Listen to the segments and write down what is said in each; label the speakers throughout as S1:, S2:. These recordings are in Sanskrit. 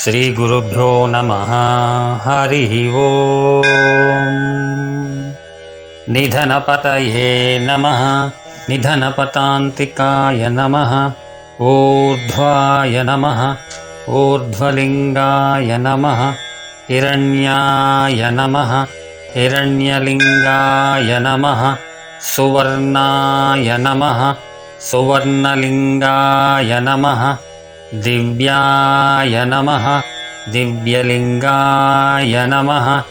S1: श्रीगुरुभ्यो नमः। हरिः ओम्। निधनपतये नमः। निधनपतान्तिकाय नमः। ऊर्ध्वाय नमः। ऊर्ध्वलिङ्गाय नमः। हिरण्याय नमः। हिरण्यलिङ्गाय नमः। सुवर्णाय नमः। सुवर्णलिङ्गाय नमः। दिव्याय नमः। दिव्यलिङ्गाय नमः।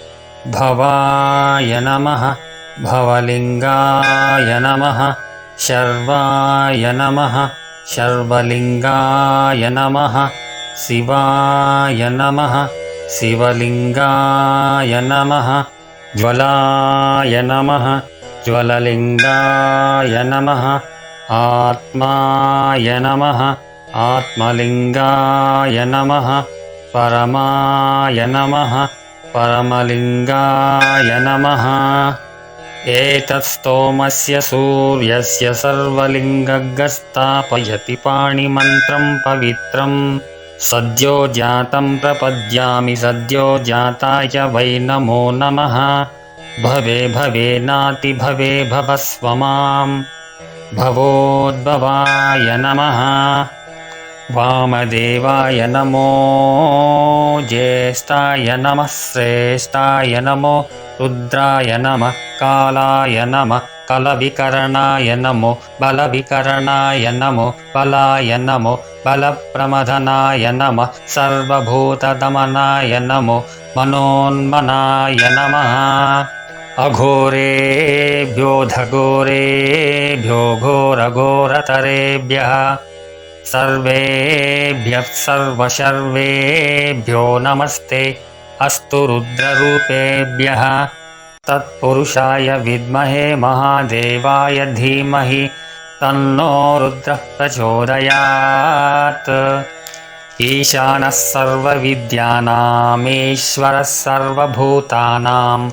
S1: भवाय नमः। भवलिङ्गाय नमः। शर्वाय नमः। शर्वलिङ्गाय नमः। शिवाय नमः। शिवलिङ्गाय नमः। ज्वलाय नमः। ज्वललिङ्गाय नमः। आत्माय नमः। आत्मलिङ्गाय नमः। परमाय नमः। परमलिङ्गाय नमः। एतत्स्तोमस्य सूर्यस्य सर्वलिङ्गगस्तापयति पाणिमन्त्रं पवित्रम्। सद्यो जातं प्रपद्यामि सद्यो जाताय वै नमो नमः। भवे भवे नाति भवे भवस्व माम्। भवोद्भवाय नमः। वामदेवाय नमो। ज्येष्ठाय नमः। श्रेष्ठाय नमो। रुद्राय नमः। कालाय नमः। कलविकरणाय नमो। बलविकरणाय नमो। बलाय नमो। बलप्रमथनाय नमः। सर्वभूतदमनाय नमो। मनोन्मनाय नमः। अघोरेभ्यो धघोरेभ्यो घोरघोरतरेभ्यः सर्वेभ्यः सर्वशर्वेभ्यो नमस्ते अस्तु रुद्ररूपेभ्यः। तत्पुरुषाय विद्महे महादेवाय धीमहि तन्नो रुद्रः प्रचोदयात्। ईशानः सर्वविद्यानामीश्वरः सर्वभूतानां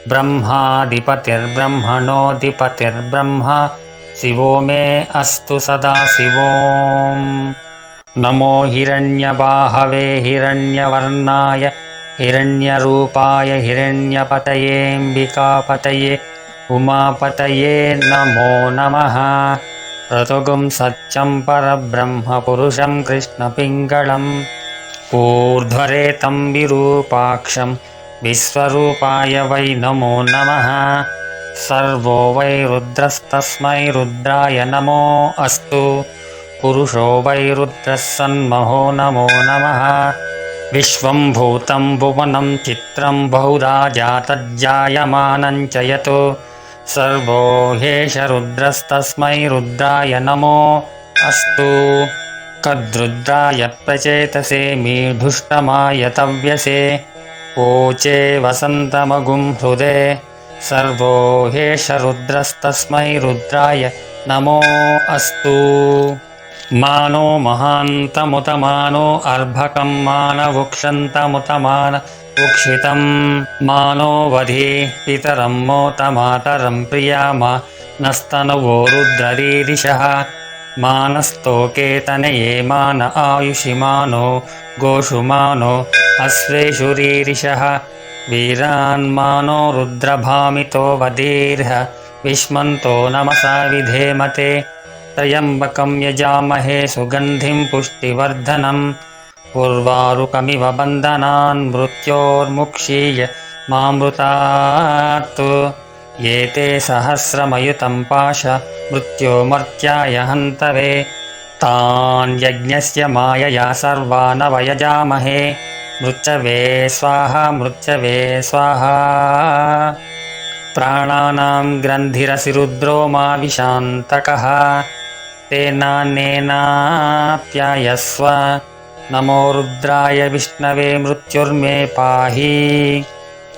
S1: ब्रह्माधिपतिर्ब्रह्मणोऽधिपतिर्ब्रह्म शिवो मे अस्तु सदा शिवोम्। नमो हिरण्यबाहवे हिरण्यवर्णाय हिरण्यरूपाय हिरण्यपतयेऽम्बिकापतये उमापतये नमो नमः। ऋतुगुं सत्यं परब्रह्म पुरुषं कृष्णपिङ्गळम् ऊर्ध्वरेतं विरूपाक्षं विश्वरूपाय वै नमो नमः। सर्वो वै रुद्रस्तस्मै रुद्राय नमो अस्तु। पुरुषो वै रुद्रः सन्महो नमो नमः। विश्वं भूतं भुवनं चित्रं बहुधा जातज्जायमानं च यतो सर्वो ह्येष रुद्रस्तस्मै रुद्राय नमो अस्तु। कद्रुद्राय प्रचेतसे मीढुष्टमाय तव्यसे ओचे वसन्तमगुं हृदे सर्वो ह्येष रुद्रस्तस्मै रुद्राय नमो अस्तु। मानो महान्तमुतमानो अर्भकं मानवुक्षन्तमुतमान उक्षितं मानो वधे पितरं मोतमातरं प्रियामा नस्तनुवो रुद्ररीरिषः मानस्तोकेतनये मान आयुषि मानो गोषु मानो अश्वेषु रीरिषः वीरान्मानो रुद्रभामितो वदीर्ह विष्मन्तो नमसा विधेमते। त्र्यम्बकं यजामहे सुगन्धिं पुष्टिवर्धनम् उर्वारुकमिव बन्धनान् मृत्योर्मुक्षीय मामृतात्। एते सहस्रमयुतं पाश मृत्योमर्त्याय हन्तवे तान् यज्ञस्य मायया सर्वान् वयजामहे। मृत्यवे स्वाहा मृत्यवे स्वाहा। प्राणानां ग्रन्थिरसि रुद्रो मा विशान्तकः तेनानेनाप्यायस्व। नमो रुद्राय विष्णवे मृत्युर्मे पाहि।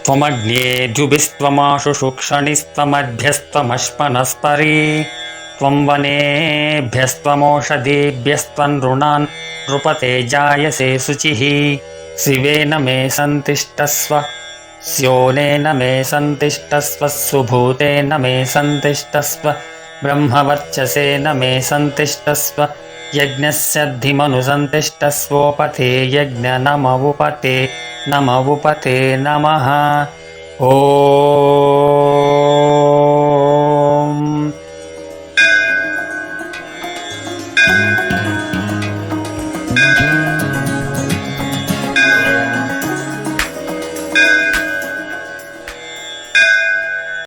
S1: त्वमग्नेऽध्युभिस्त्वमाशु शुक्षणिस्त्वमध्यस्त्वमश्मनस्परी त्वं वनेभ्यस्त्वमोषधीभ्यस्त्वनृणान् नृपते जायसे शुचिः। शिवेन मे सन्तिष्ठस्व स्योनेन मे सन्तिष्ठस्व सुभूतेन मे सन्तिष्ठस्व ब्रह्मवर्चसेन मे सन्तिष्ठस्व यज्ञस्यद्धिमनुसन्तिष्ठस्वोपते यज्ञ नमवुपते नमः ॐ